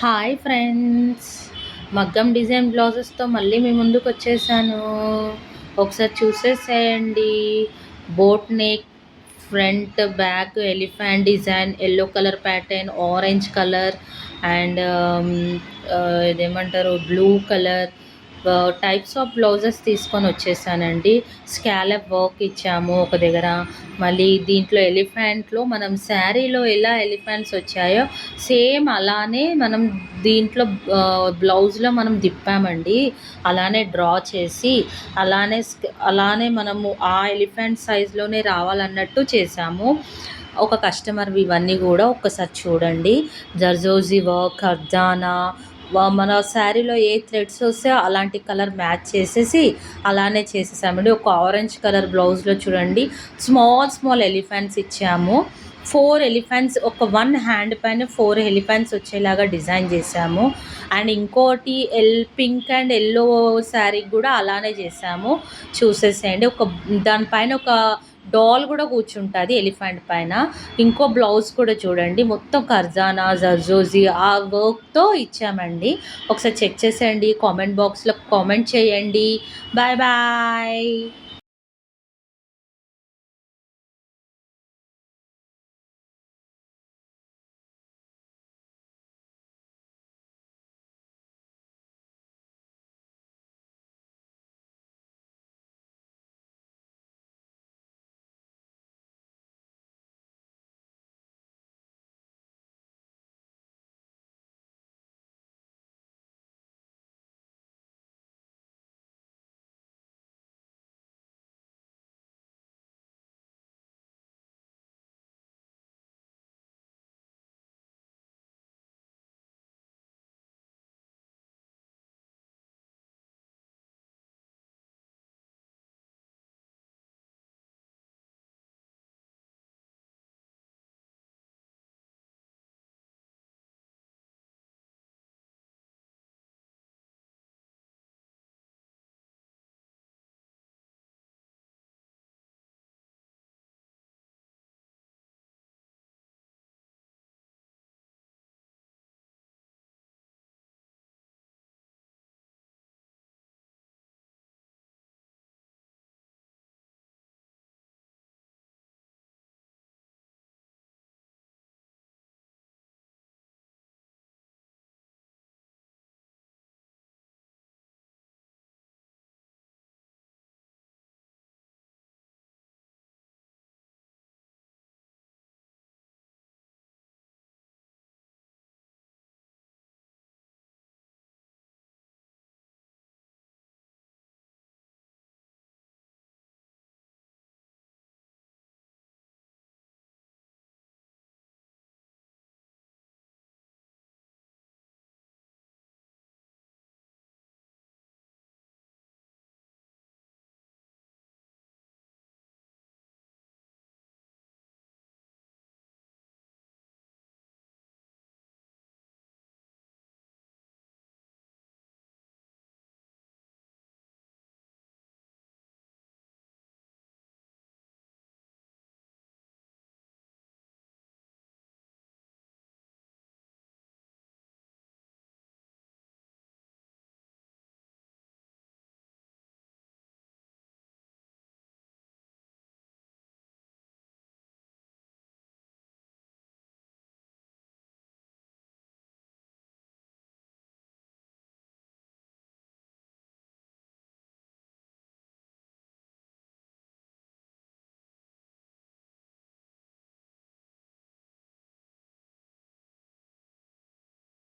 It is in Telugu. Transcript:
హాయ్ ఫ్రెండ్స్, మగ్గం డిజైన్ బ్లౌజెస్తో మళ్ళీ మీ ముందుకు వచ్చేసాను. ఒకసారి చూసేసేయండి. Boat neck, front back elephant design, yellow colour pattern, orange colour and ఇదేమంటారు blue colour types of blouses తీసుకొని వచ్చేసానండి. స్కాలప్ వర్క్ ఇచ్చాము ఒక దగ్గర. మళ్ళీ దీంట్లో ఎలిఫెంట్లో మనం శారీలో ఎలా ఎలిఫెంట్స్ వచ్చాయో సేమ్ అలానే మనం దీంట్లో బ్లౌజ్లో మనం దిప్పామండి. అలానే డ్రా చేసి అలానే మనము ఆ ఎలిఫెంట్ సైజ్లోనే రావాలన్నట్టు చేసాము. ఒక కస్టమర్ ఇవన్నీ కూడా ఒక్కసారి చూడండి. జర్జోజీ వర్క్, ఖర్దానా, మన శారీలో ఏ థ్రెడ్స్ వస్తే అలాంటి కలర్ మ్యాచ్ చేసేసి అలానే చేసేసామండి. ఒక ఆరెంజ్ కలర్ బ్లౌజ్లో చూడండి, స్మాల్ ఎలిఫెంట్స్ ఇచ్చాము. 4 ఎలిఫెంట్స్, ఒక 1 హ్యాండ్ పైన 4 ఎలిఫెంట్స్ వచ్చేలాగా డిజైన్ చేశాము. అండ్ ఇంకోటి పింక్ అండ్ ఎల్లో శారీకి కూడా అలానే చేసాము. చూసేసేయండి. దానిపైన ఒక డాల్ కూడా కూర్చుంటుంది ఎలిఫెంట్ పైన. ఇంకో బ్లౌజ్ కూడా చూడండి, మొత్తం కర్జానా, జర్జోజీ ఆ వర్క్తో ఇచ్చామండి. ఒకసారి చెక్ చేసేయండి. కామెంట్ బాక్స్లో కామెంట్ చేయండి. Bye bye.